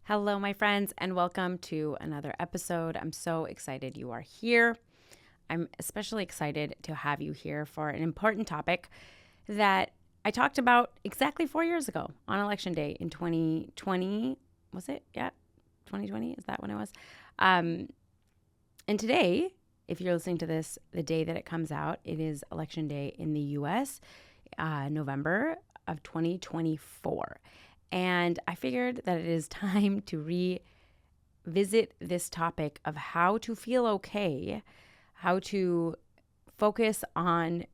Hello, my friends, and welcome to another episode. I'm so excited you are here. I'm especially excited to have you here for an important topic that I talked about exactly 4 years ago on Election Day in 2020. Was it? Yeah, 2020. Is that when it was? And today, if you're listening to this the day that it comes out, it is Election Day in the US, November of 2024. And I figured that it is time to revisit this topic of how to feel okay, how to focus on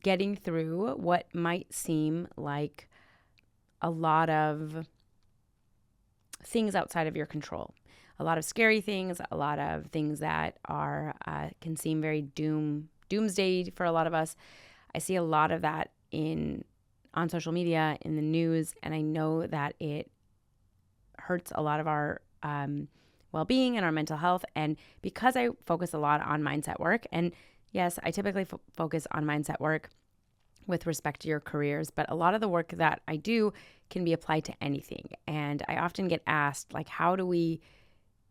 getting through what might seem like a lot of things outside of your control. A lot of scary things, a lot of things that are can seem very doomsday for a lot of us. I see a lot of that on social media, in the news, and I know that it hurts a lot of our well-being and our mental health. And because I focus a lot on mindset work, and yes, I typically focus on mindset work with respect to your careers, but a lot of the work that I do can be applied to anything. And I often get asked, like, how do we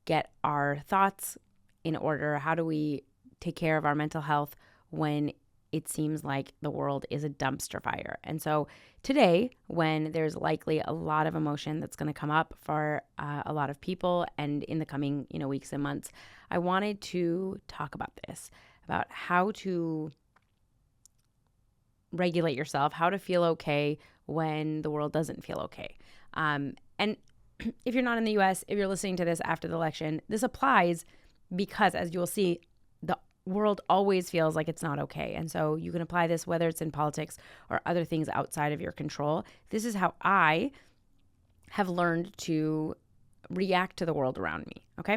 get our thoughts in order? How do we take care of our mental health when it seems like the world is a dumpster fire? And so today, when there's likely a lot of emotion that's going to come up for a lot of people, and in the coming weeks and months, I wanted to talk about this, about how to regulate yourself, how to feel okay when the world doesn't feel okay. And if you're not in the US, if you're listening to this after the election, this applies because, as you'll see, the world always feels like it's not okay. And so you can apply this whether it's in politics or other things outside of your control. This is how I have learned to react to the world around me. Okay.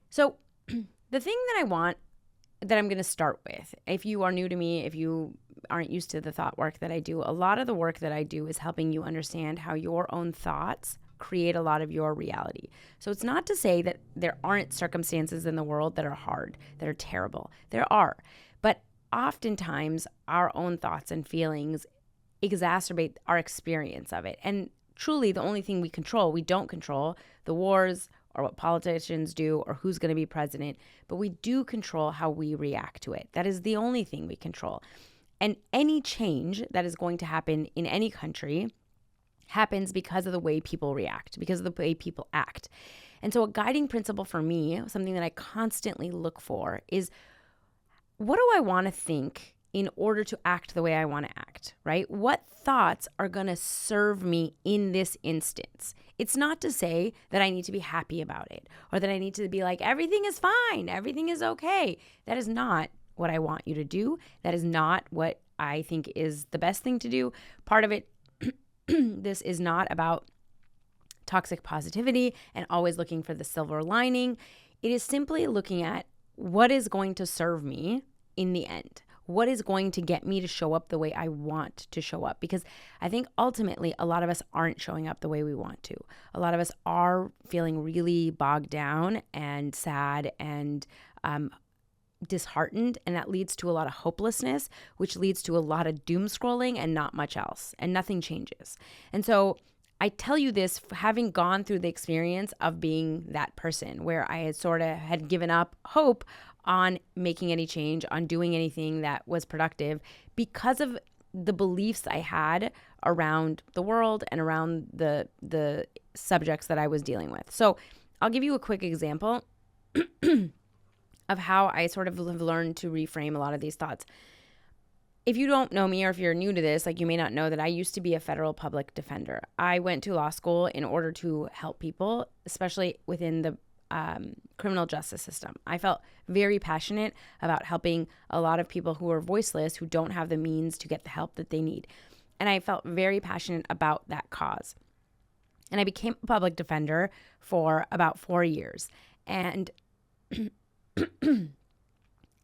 So the thing that I'm going to start with, if you are new to me, if you aren't used to the thought work that I do, a lot of the work that I do is helping you understand how your own thoughts create a lot of your reality. So it's not to say that there aren't circumstances in the world that are hard, that are terrible. There are. But oftentimes our own thoughts and feelings exacerbate our experience of it. And truly the only thing we don't control the wars or what politicians do or who's going to be president, but we do control how we react to it. That is the only thing we control. And any change that is going to happen in any country happens because of the way people react, because of the way people act. And so a guiding principle for me, something that I constantly look for, is what do I want to think in order to act the way I want to act, right? What thoughts are going to serve me in this instance? It's not to say that I need to be happy about it or that I need to be like, everything is fine, everything is okay. That is not what I want you to do. That is not what I think is the best thing to do. Part of it, this is not about toxic positivity and always looking for the silver lining. It is simply looking at what is going to serve me in the end. What is going to get me to show up the way I want to show up? Because I think ultimately a lot of us aren't showing up the way we want to. A lot of us are feeling really bogged down and sad and disheartened, and that leads to a lot of hopelessness, which leads to a lot of doom scrolling and not much else, and nothing changes. And so I tell you this having gone through the experience of being that person where I had given up hope on making any change, on doing anything that was productive because of the beliefs I had around the world and around the subjects that I was dealing with. So I'll give you a quick example of how I sort of have learned to reframe a lot of these thoughts. If you don't know me, or if you're new to this, like, you may not know that I used to be a federal public defender. I went to law school in order to help people, especially within the criminal justice system. I felt very passionate about helping a lot of people who are voiceless, who don't have the means to get the help that they need. And I felt very passionate about that cause. And I became a public defender for about 4 years. And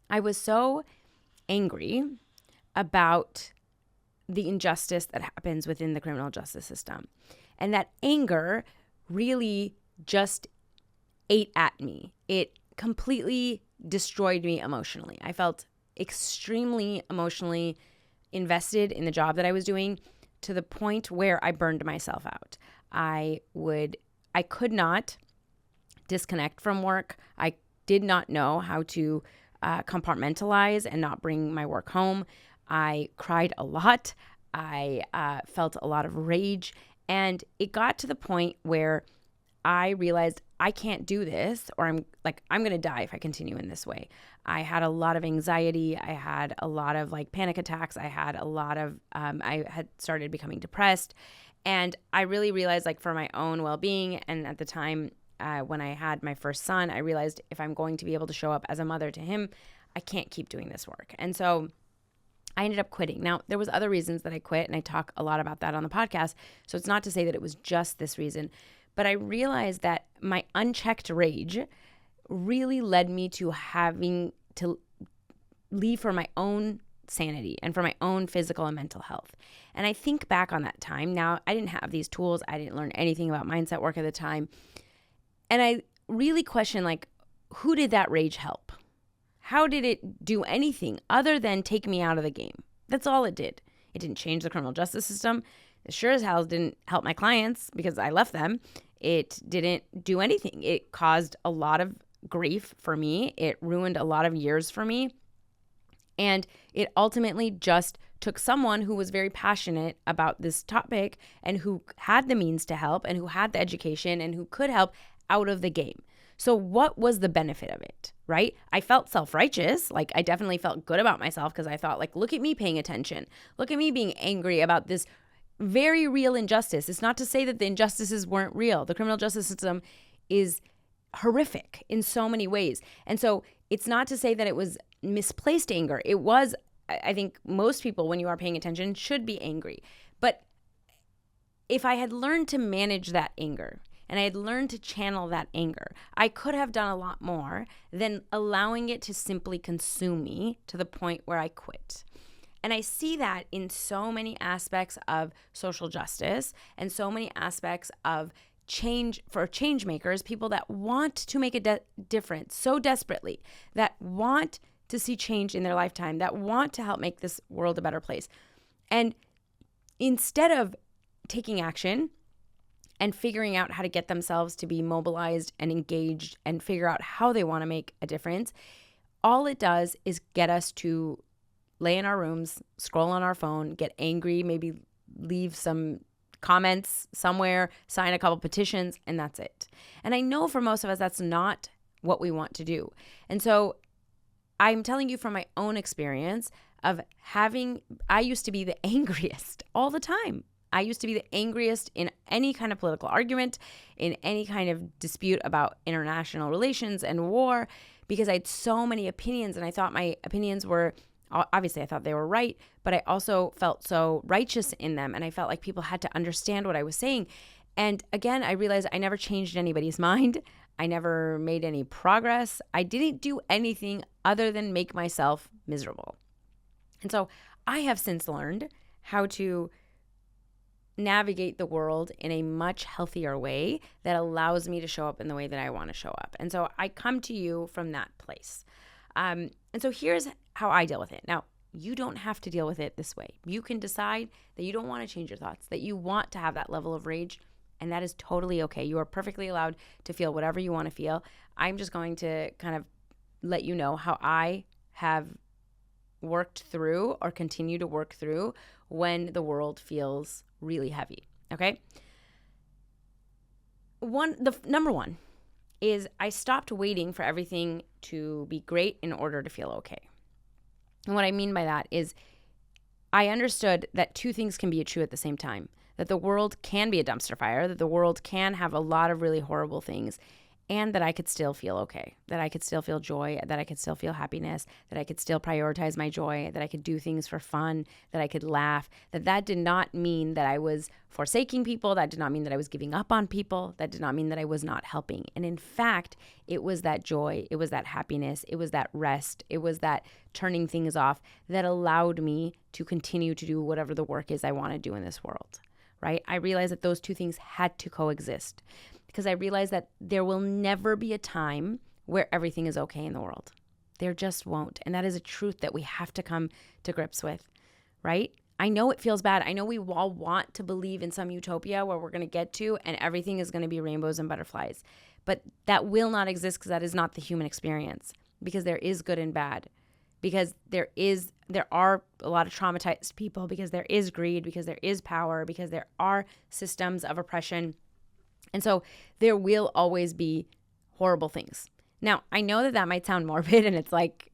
I was so angry about the injustice that happens within the criminal justice system. And that anger really just ate at me. It completely destroyed me emotionally. I felt extremely emotionally invested in the job that I was doing to the point where I burned myself out. I would I could not disconnect from work. I did not know how to compartmentalize and not bring my work home. I cried a lot. I felt a lot of rage. And it got to the point where I realized I can't do this, or I'm going to die if I continue in this way. I had a lot of anxiety. I had a lot of panic attacks. I had a lot of, I had started becoming depressed. And I really realized for my own well-being, and at the time when I had my first son, I realized if I'm going to be able to show up as a mother to him, I can't keep doing this work. And so I ended up quitting. Now, there was other reasons that I quit, and I talk a lot about that on the podcast. So it's not to say that it was just this reason, but I realized that my unchecked rage really led me to having to leave for my own sanity and for my own physical and mental health. And I think back on that time. Now, I didn't have these tools. I didn't learn anything about mindset work at the time. And I really question, who did that rage help? How did it do anything other than take me out of the game? That's all it did. It didn't change the criminal justice system. It sure as hell didn't help my clients because I left them. It didn't do anything. It caused a lot of grief for me. It ruined a lot of years for me. And it ultimately just took someone who was very passionate about this topic and who had the means to help and who had the education and who could help out of the game. So what was the benefit of it, right? I felt self-righteous. I definitely felt good about myself because I thought, look at me paying attention. Look at me being angry about this very real injustice. It's not to say that the injustices weren't real. The criminal justice system is horrific in so many ways. And so it's not to say that it was misplaced anger. It was, I think most people, when you are paying attention, should be angry. But if I had learned to manage that anger, and I had learned to channel that anger, I could have done a lot more than allowing it to simply consume me to the point where I quit. And I see that in so many aspects of social justice and so many aspects of change for change makers, people that want to make a difference so desperately, that want to see change in their lifetime, that want to help make this world a better place. And instead of taking action and figuring out how to get themselves to be mobilized and engaged and figure out how they want to make a difference, all it does is get us to lay in our rooms, scroll on our phone, get angry, maybe leave some comments somewhere, sign a couple petitions, and that's it. And I know for most of us, that's not what we want to do. And so I'm telling you from my own experience of I used to be the angriest all the time. I used to be the angriest in any kind of political argument, in any kind of dispute about international relations and war, because I had so many opinions and I thought my opinions were, obviously I thought they were right, but I also felt so righteous in them. And I felt like people had to understand what I was saying. And again, I realized I never changed anybody's mind. I never made any progress. I didn't do anything other than make myself miserable. And so I have since learned how to navigate the world in a much healthier way that allows me to show up in the way that I want to show up. And so I come to you from that place. And so here's how I deal with it. Now, you don't have to deal with it this way. You can decide that you don't want to change your thoughts, that you want to have that level of rage, and that is totally okay. You are perfectly allowed to feel whatever you want to feel. I'm just going to kind of let you know how I have worked through or continue to work through when the world feels really heavy, okay? Number one is I stopped waiting for everything to be great in order to feel okay. And what I mean by that is I understood that two things can be true at the same time, that the world can be a dumpster fire, that the world can have a lot of really horrible things, and that I could still feel okay, that I could still feel joy, that I could still feel happiness, that I could still prioritize my joy, that I could do things for fun, that I could laugh, that did not mean that I was forsaking people, that did not mean that I was giving up on people, that did not mean that I was not helping. And in fact, it was that joy, it was that happiness, it was that rest, it was that turning things off that allowed me to continue to do whatever the work is I want to do in this world, right? I realized that those two things had to coexist, because I realized that there will never be a time where everything is okay in the world. There just won't. And that is a truth that we have to come to grips with, right? I know it feels bad. I know we all want to believe in some utopia where we're going to get to and everything is going to be rainbows and butterflies. But that will not exist because that is not the human experience. Because there is good and bad. Because there are a lot of traumatized people. Because there is greed. Because there is power. Because there are systems of oppression. And so there will always be horrible things. Now, I know that might sound morbid and it's like,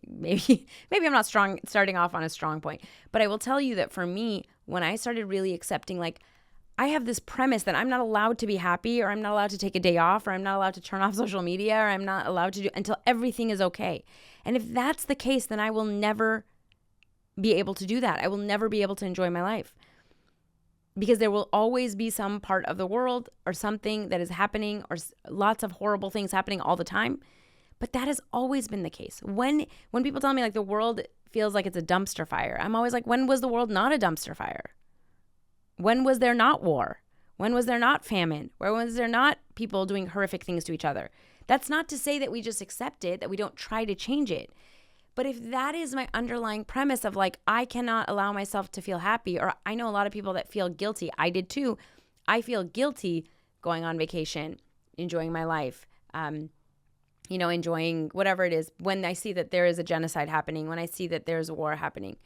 maybe I'm not starting off on a strong point, but I will tell you that for me, when I started really accepting, like, I have this premise that I'm not allowed to be happy, or I'm not allowed to take a day off, or I'm not allowed to turn off social media, or I'm not allowed to do until everything is okay. And if that's the case, then I will never be able to do that. I will never be able to enjoy my life. Because there will always be some part of the world or something that is happening, or lots of horrible things happening all the time. But that has always been the case. When people tell me like the world feels like it's a dumpster fire, I'm always like, when was the world not a dumpster fire? When was there not war? When was there not famine? When was there not people doing horrific things to each other? That's not to say that we just accept it, that we don't try to change it. But if that is my underlying premise of like, I cannot allow myself to feel happy, or I know a lot of people that feel guilty. I did too. I feel guilty going on vacation, enjoying my life, enjoying whatever it is. When I see that there is a genocide happening, when I see that there's a war happening,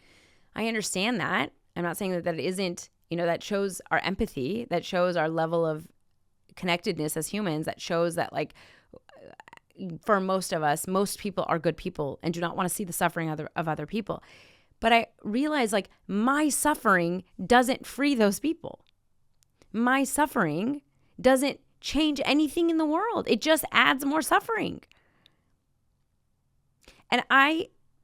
I understand that. I'm not saying that it isn't, that shows our empathy, that shows our level of connectedness as humans, that shows that like, for most of us, most people are good people and do not want to see the suffering of other people. But I realize like my suffering doesn't free those people. My suffering doesn't change anything in the world. It just adds more suffering. And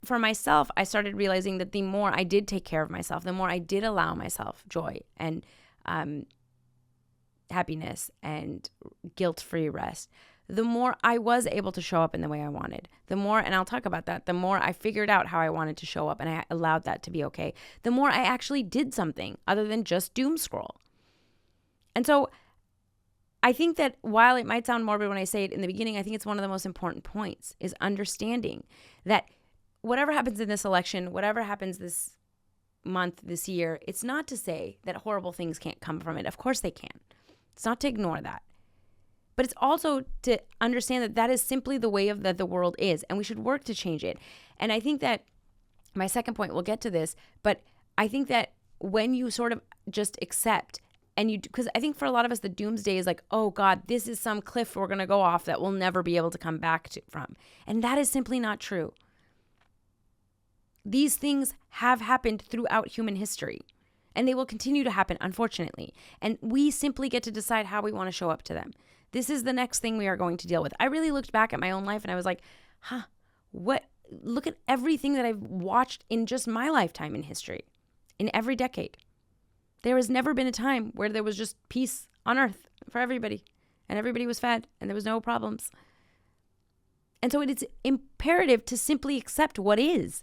for myself, I started realizing that the more I did take care of myself, the more I did allow myself joy and happiness and guilt-free rest, the more I was able to show up in the way I wanted. The more, and I'll talk about that, the more I figured out how I wanted to show up and I allowed that to be okay, the more I actually did something other than just doom scroll. And so I think that while it might sound morbid when I say it in the beginning, I think it's one of the most important points is understanding that whatever happens in this election, whatever happens this month, this year, it's not to say that horrible things can't come from it. Of course they can. It's not to ignore that. But it's also to understand that that is simply the way that the world is, and we should work to change it. And I think that my second point, we'll get to this, but I think that when you sort of just accept because I think for a lot of us, the doomsday is like, oh God, this is some cliff we're going to go off that we'll never be able to come back from. And that is simply not true. These things have happened throughout human history, and they will continue to happen, unfortunately. And we simply get to decide how we want to show up to them. This is the next thing we are going to deal with. I really looked back at my own life and I was like, look at everything that I've watched in just my lifetime in history, in every decade. There has never been a time where there was just peace on earth for everybody and everybody was fed and there was no problems. And so it is imperative to simply accept what is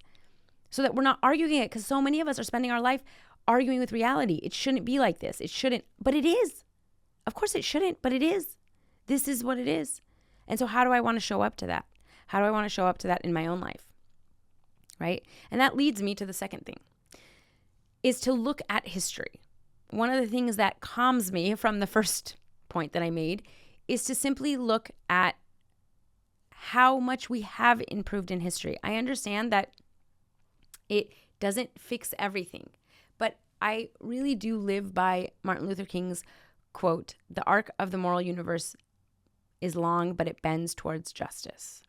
so that we're not arguing it, because so many of us are spending our life arguing with reality. It shouldn't be like this. It shouldn't, but it is. Of course it shouldn't, but it is. This is what it is. And so how do I want to show up to that? How do I want to show up to that in my own life? Right? And that leads me to the second thing, is to look at history. One of the things that calms me from the first point that I made is to simply look at how much we have improved in history. I understand that it doesn't fix everything, but I really do live by Martin Luther King's quote, "The arc of the moral universe is long, but it bends towards justice."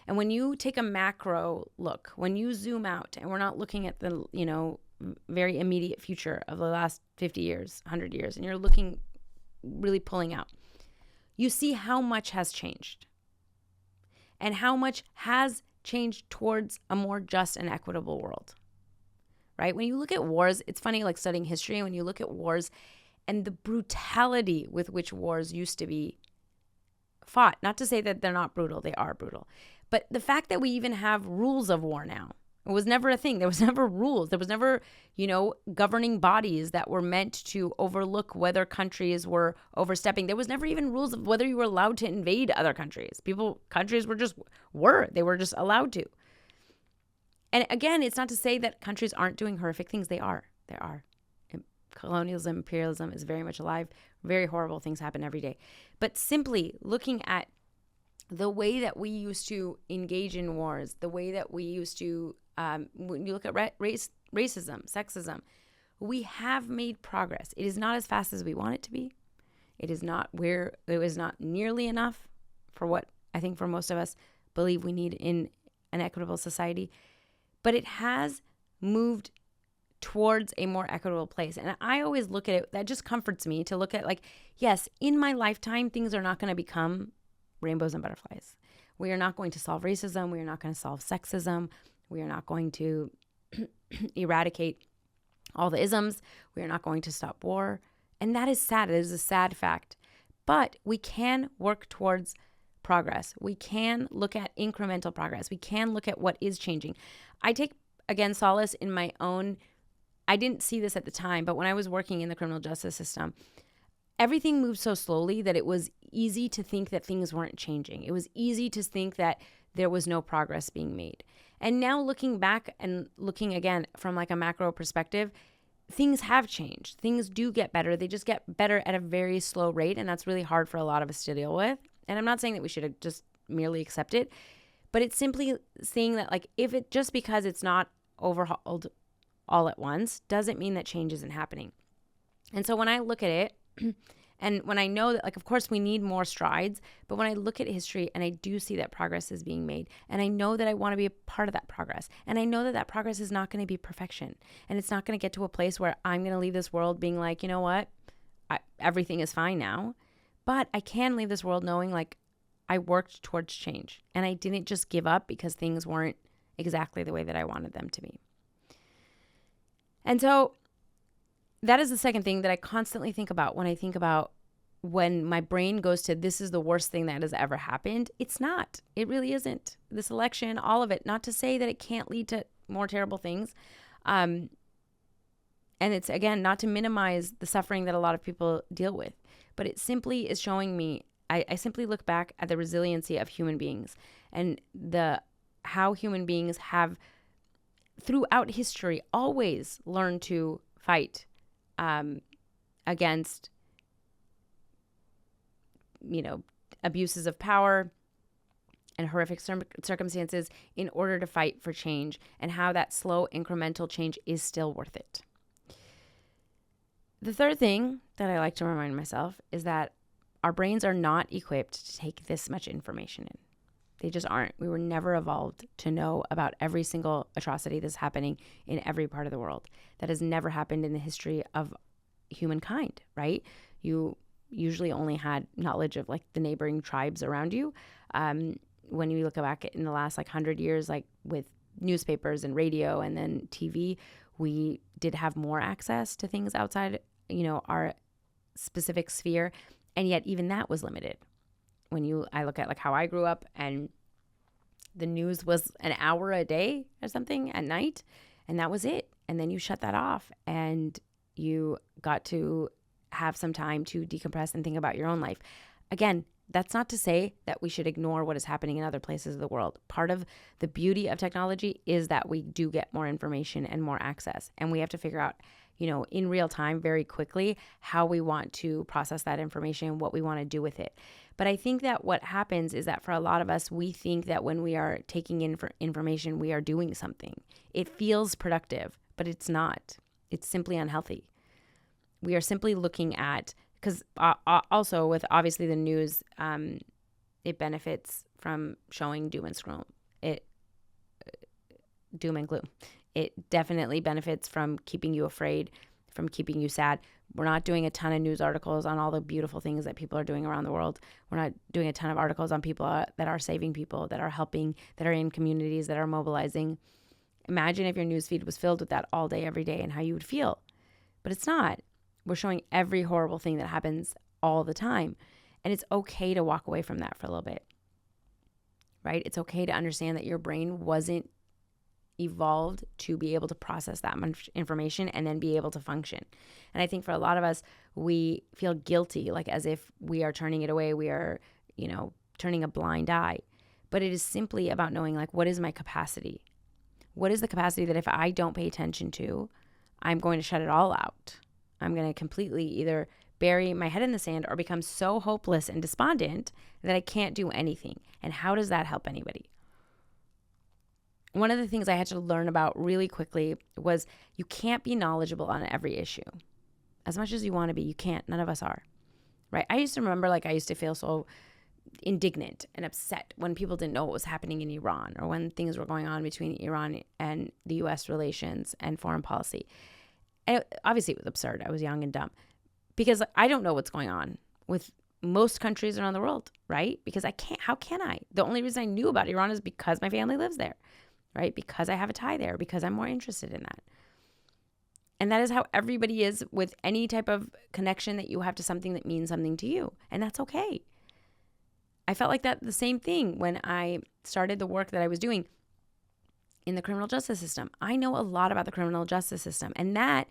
And when you take a macro look, when you zoom out, and we're not looking at the, very immediate future of the last 50 years, 100 years, and you're looking, really pulling out, you see how much has changed and how much has changed towards a more just and equitable world, right? When you look at wars, it's funny, like studying history, when you look at wars and the brutality with which wars used to be fought, not to say that they're not brutal, they are brutal, but the fact that we even have rules of war now, it was never a thing. There was never rules. There was never, governing bodies that were meant to overlook whether countries were overstepping. There was never even rules of whether you were allowed to invade other countries. Countries they were just allowed to. And again, it's not to say that countries aren't doing horrific things. They are. There are. Colonialism, imperialism is very much alive. Very horrible things happen every day. But simply looking at the way that we used to engage in wars, the way that we used to, when you look at racism, sexism, we have made progress. It is not as fast as we want it to be. It is not nearly enough for what I think for most of us believe we need in an equitable society. But it has moved towards a more equitable place. And I always look at it, that just comforts me to look at like, yes, in my lifetime, things are not going to become rainbows and butterflies. We are not going to solve racism. We are not going to solve sexism. We are not going to eradicate all the isms. We are not going to stop war. And that is sad. It is a sad fact. But we can work towards progress. We can look at incremental progress. We can look at what is changing. I take, again, solace in my own. I didn't see this at the time, but when I was working in the criminal justice system, everything moved so slowly that it was easy to think that things weren't changing. It was easy to think that there was no progress being made. And now looking back and looking again from like a macro perspective, things have changed. Things do get better. They just get better at a very slow rate. And that's really hard for a lot of us to deal with. And I'm not saying that we should just merely accept it, but it's simply saying that like if it just because it's not overhauled all at once doesn't mean that change isn't happening. And so when I look at it and when I know that like of course we need more strides, but when I look at history and I do see that progress is being made and I know that I want to be a part of that progress and I know that that progress is not going to be perfection and it's not going to get to a place where I'm going to leave this world being like, you know what, everything is fine now, but I can leave this world knowing like I worked towards change and I didn't just give up because things weren't exactly the way that I wanted them to be. And so that is the second thing that I constantly think about when I think about when my brain goes to this is the worst thing that has ever happened. It's not. It really isn't. This election, all of it, not to say that it can't lead to more terrible things. And it's, again, not to minimize the suffering that a lot of people deal with, but it simply is showing me, I simply look back at the resiliency of human beings and how human beings have throughout history always learned to fight against, abuses of power and horrific circumstances in order to fight for change, and how that slow incremental change is still worth it. The third thing that I like to remind myself is that our brains are not equipped to take this much information in. They just aren't. We were never evolved to know about every single atrocity that's happening in every part of the world. That has never happened in the history of humankind, right? You usually only had knowledge of like the neighboring tribes around you. When you look back in the last 100 years, like with newspapers and radio and then TV, we did have more access to things outside, our specific sphere. And yet even that was limited. I look at like how I grew up and the news was an hour a day or something at night, and that was it. And then you shut that off and you got to have some time to decompress and think about your own life. Again, that's not to say that we should ignore what is happening in other places of the world. Part of the beauty of technology is that we do get more information and more access, and we have to figure out in real time, very quickly, how we want to process that information, what we want to do with it. But I think that what happens is that for a lot of us, we think that when we are taking in for information, we are doing something. It feels productive, but it's not. It's simply unhealthy. We are simply looking at, because also with obviously the news, it benefits from showing doom and gloom. It definitely benefits from keeping you afraid, from keeping you sad. We're not doing a ton of news articles on all the beautiful things that people are doing around the world. We're not doing a ton of articles on people that are saving people, that are helping, that are in communities, that are mobilizing. Imagine if your newsfeed was filled with that all day, every day, and how you would feel. But it's not. We're showing every horrible thing that happens all the time. And it's okay to walk away from that for a little bit, right? It's okay to understand that your brain wasn't evolved to be able to process that much information and then be able to function. And I think for a lot of us, we feel guilty, like as if we are turning it away. We are, turning a blind eye. But it is simply about knowing, like, what is my capacity? What is the capacity that if I don't pay attention to, I'm going to shut it all out. I'm going to completely either bury my head in the sand or become so hopeless and despondent that I can't do anything. And how does that help anybody? One of the things I had to learn about really quickly was you can't be knowledgeable on every issue. As much as you want to be, you can't. None of us are, right? I used to remember, I used to feel so indignant and upset when people didn't know what was happening in Iran or when things were going on between Iran and the U.S. relations and foreign policy. And obviously, it was absurd. I was young and dumb because I don't know what's going on with most countries around the world, right? Because I can't. How can I? The only reason I knew about Iran is because my family lives there, right? Because I have a tie there, because I'm more interested in that. And that is how everybody is with any type of connection that you have to something that means something to you. And that's okay. I felt like that the same thing when I started the work that I was doing in the criminal justice system. I know a lot about the criminal justice system, and that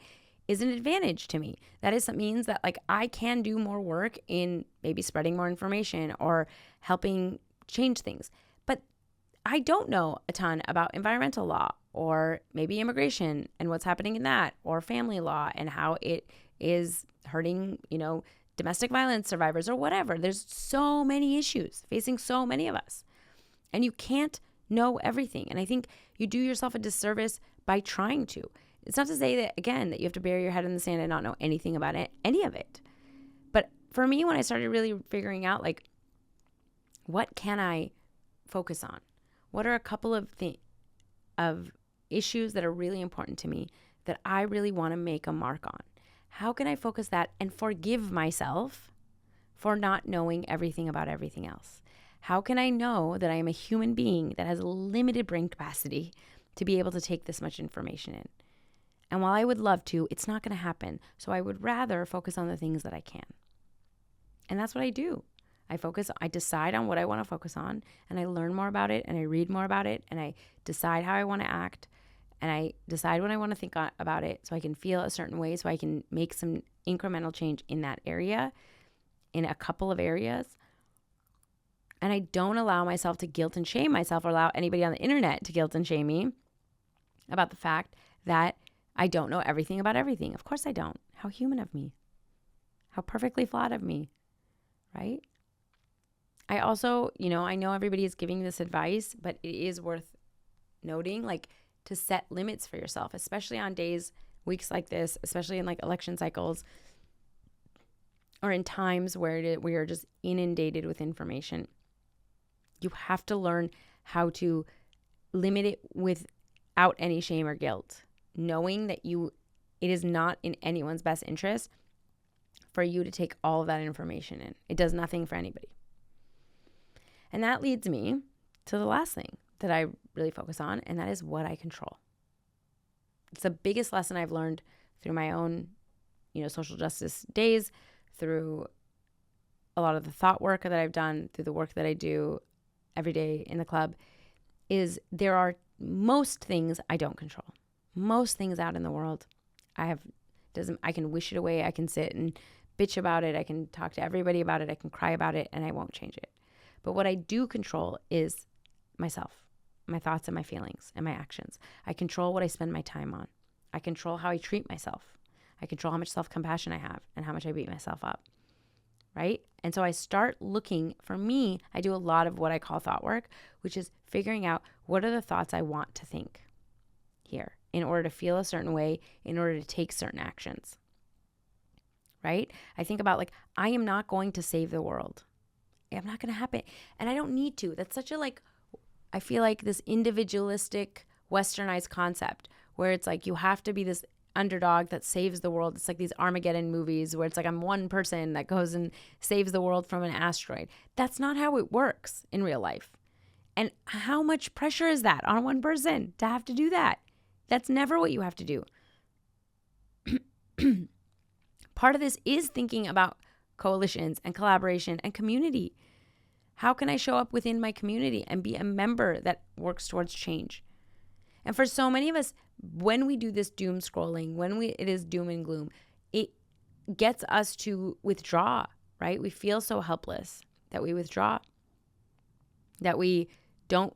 is an advantage to me. That means that I can do more work in maybe spreading more information or helping change things. But I don't know a ton about environmental law or maybe immigration and what's happening in that, or family law and how it is hurting, domestic violence survivors or whatever. There's so many issues facing so many of us, and you can't know everything. And I think you do yourself a disservice by trying to. It's not to say that, again, that you have to bury your head in the sand and not know anything about any of it. But for me, when I started really figuring out, what can I focus on? What are a couple of issues that are really important to me that I really want to make a mark on? How can I focus that and forgive myself for not knowing everything about everything else? How can I know that I am a human being that has limited brain capacity to be able to take this much information in? And while I would love to, it's not going to happen. So I would rather focus on the things that I can. And that's what I do. I decide on what I want to focus on, and I learn more about it, and I read more about it, and I decide how I want to act, and I decide when I want to think about it so I can feel a certain way, so I can make some incremental change in that area, in a couple of areas. And I don't allow myself to guilt and shame myself or allow anybody on the internet to guilt and shame me about the fact that I don't know everything about everything. Of course I don't. How human of me. How perfectly flawed of me, right? I also, I know everybody is giving this advice, but it is worth noting, to set limits for yourself, especially on days, weeks like this, especially in election cycles or in times where we are just inundated with information. You have to learn how to limit it without any shame or guilt, knowing that it is not in anyone's best interest for you to take all of that information in. It does nothing for anybody. And that leads me to the last thing that I really focus on, and that is what I control. It's the biggest lesson I've learned through my own, social justice days, through a lot of the thought work that I've done, through the work that I do every day in the club, is there are most things I don't control. Most things out in the world, I can wish it away. I can sit and bitch about it. I can talk to everybody about it. I can cry about it, and I won't change it. But what I do control is myself, my thoughts and my feelings and my actions. I control what I spend my time on. I control how I treat myself. I control how much self-compassion I have and how much I beat myself up, right? And so I start looking, for me, I do a lot of what I call thought work, which is figuring out what are the thoughts I want to think here in order to feel a certain way, in order to take certain actions, right? I think about I am not going to save the world. I'm not going to happen. And I don't need to. That's such I feel like this individualistic, westernized concept where it's you have to be this underdog that saves the world. It's like these Armageddon movies where it's I'm one person that goes and saves the world from an asteroid. That's not how it works in real life. And how much pressure is that on one person to have to do that? That's never what you have to do. Part of this is thinking about coalitions and collaboration and community. How can I show up within my community and be a member that works towards change? And for so many of us, when we do this doom scrolling, it is doom and gloom, it gets us to withdraw, right? We feel so helpless that we withdraw, that we don't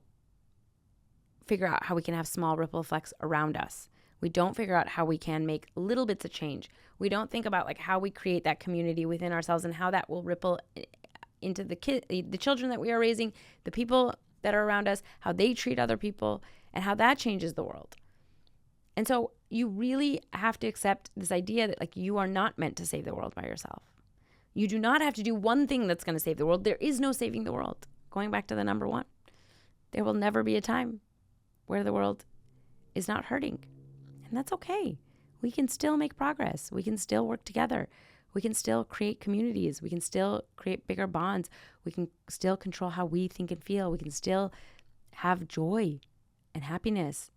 figure out how we can have small ripple effects around us. We don't figure out how we can make little bits of change. We don't think about like how we create that community within ourselves and how that will ripple into the children that we are raising, the people that are around us, how they treat other people, and how that changes the world. And so you really have to accept this idea that like you are not meant to save the world by yourself. You do not have to do one thing that's going to save the world. There is no saving the world. Going back to the number one, there will never be a time where the world is not hurting. And that's okay. We can still make progress. We can still work together. We can still create communities. We can still create bigger bonds. We can still control how we think and feel. We can still have joy and happiness.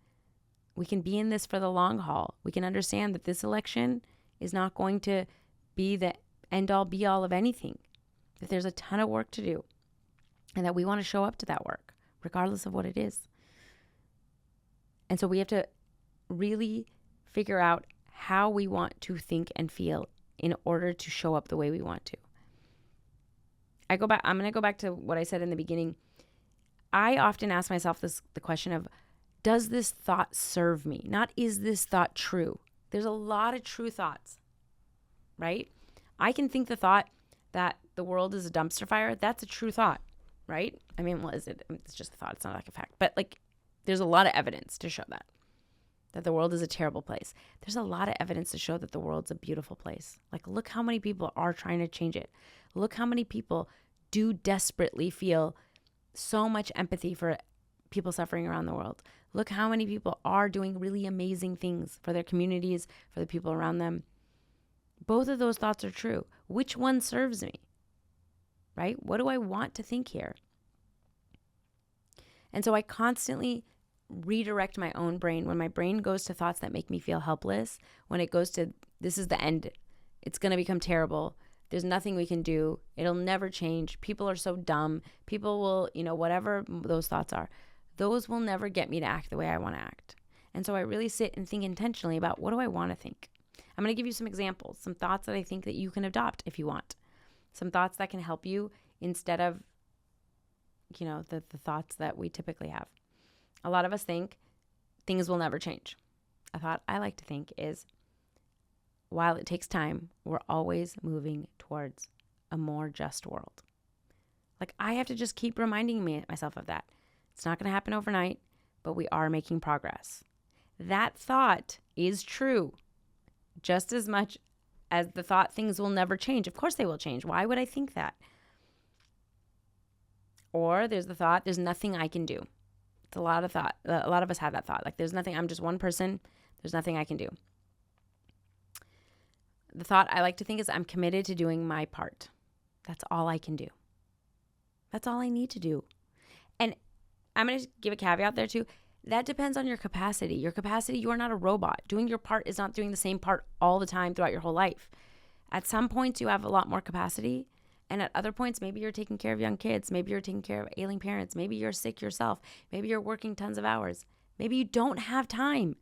We can be in this for the long haul. We can understand that this election is not going to be the end all be all of anything, that there's a ton of work to do, and that we want to show up to that work, regardless of what it is. And so we have to really figure out how we want to think and feel in order to show up the way we want to. I'm going to go back to what I said in the beginning. I often ask myself the question of, does this thought serve me? Not, is this thought true? There's a lot of true thoughts, right? I can think the thought that the world is a dumpster fire. That's a true thought, right? I mean, what is it? It's just a thought. It's not like a fact. But like, there's a lot of evidence to show that the world is a terrible place. There's a lot of evidence to show that the world's a beautiful place. Like, look how many people are trying to change it. Look how many people do desperately feel so much empathy for people suffering around the world. Look how many people are doing really amazing things for their communities, for the people around them. Both of those thoughts are true. Which one serves me? Right? What do I want to think here? And so I constantly redirect my own brain. When my brain goes to thoughts that make me feel helpless, when it goes to, this is the end, it's going to become terrible, there's nothing we can do, it'll never change, people are so dumb, people will, whatever those thoughts are, those will never get me to act the way I want to act. And so I really sit and think intentionally about, what do I want to think? I'm going to give you some examples, some thoughts that I think that you can adopt if you want, some thoughts that can help you instead of, the thoughts that we typically have. A lot of us think things will never change. A thought I like to think is, while it takes time, we're always moving towards a more just world. Like, I have to just keep reminding myself of that. It's not going to happen overnight, but we are making progress. That thought is true just as much as the thought things will never change. Of course they will change. Why would I think that? Or there's the thought, there's nothing I can do. It's a lot of us have that thought. Like, there's nothing, I'm just one person, there's nothing I can do. The thought I like to think is, I'm committed to doing my part. That's all I can do. That's all I need to do. And I'm going to give a caveat there too. That depends on your capacity. Your capacity, you are not a robot. Doing your part is not doing the same part all the time throughout your whole life. At some points, you have a lot more capacity. And at other points, maybe you're taking care of young kids. Maybe you're taking care of ailing parents. Maybe you're sick yourself. Maybe you're working tons of hours. Maybe you don't have time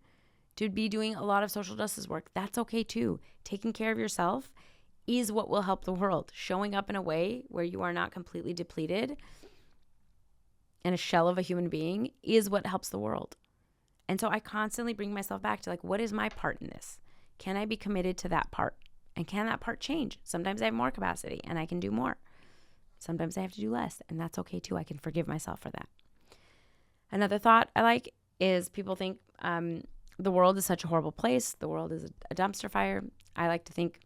to be doing a lot of social justice work. That's okay too. Taking care of yourself is what will help the world. Showing up in a way where you are not completely depleted and a shell of a human being is what helps the world. And so I constantly bring myself back to, like, what is my part in this? Can I be committed to that part? And can that part change? Sometimes I have more capacity and I can do more. Sometimes I have to do less, and that's okay too. I can forgive myself for that. Another thought I like is, people think the world is such a horrible place. The world is a dumpster fire. I like to think,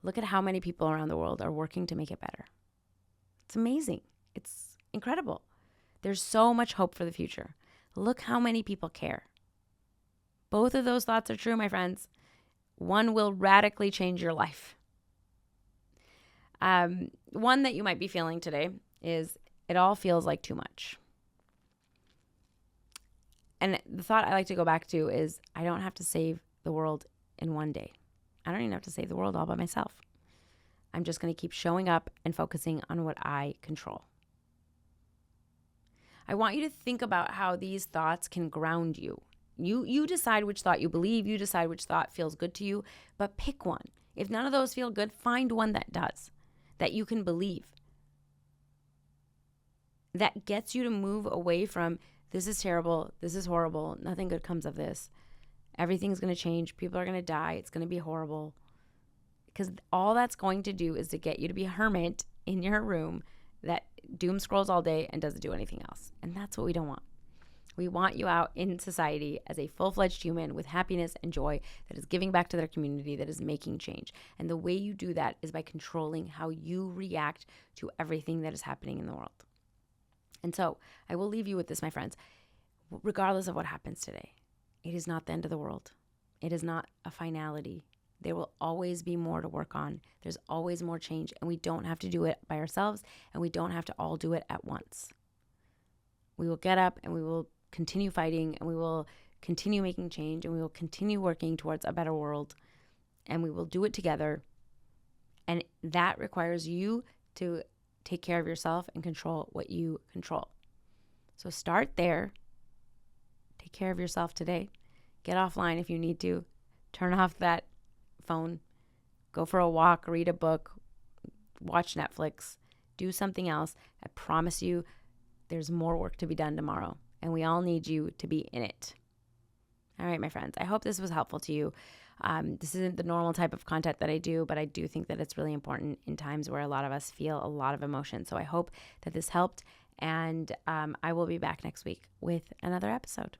look at how many people around the world are working to make it better. It's amazing. It's incredible. There's so much hope for the future. Look how many people care. Both of those thoughts are true, my friends. One will radically change your life. One that you might be feeling today is, it all feels like too much. And the thought I like to go back to is, I don't have to save the world in one day. I don't even have to save the world all by myself. I'm just going to keep showing up and focusing on what I control. I want you to think about how these thoughts can ground you. You decide which thought you believe. You decide which thought feels good to you, but pick one. If none of those feel good, find one that does, that you can believe. That gets you to move away from, this is terrible, this is horrible, nothing good comes of this, Everything's going to change. People are going to die. It's going to be horrible. Because all that's going to do is to get you to be a hermit in your room that doom scrolls all day and doesn't do anything else. And that's what we don't want. We want you out in society as a full-fledged human with happiness and joy that is giving back to their community, that is making change. And the way you do that is by controlling how you react to everything that is happening in the world. And so I will leave you with this, my friends. Regardless of what happens today, it is not the end of the world. It is not a finality. There will always be more to work on. There's always more change, and we don't have to do it by ourselves, and we don't have to all do it at once. We will get up and we will continue fighting, and we will continue making change, and we will continue working towards a better world, and we will do it together. And that requires you to take care of yourself and control what you control. So start there. Take care of yourself today. Get offline if you need to. Turn off that phone. Go for a walk, read a book, watch Netflix, do something else. I promise you there's more work to be done tomorrow, and we all need you to be in it. All right, my friends, I hope this was helpful to you. This isn't the normal type of content that I do, but I do think that it's really important in times where a lot of us feel a lot of emotion. So I hope that this helped, and I will be back next week with another episode.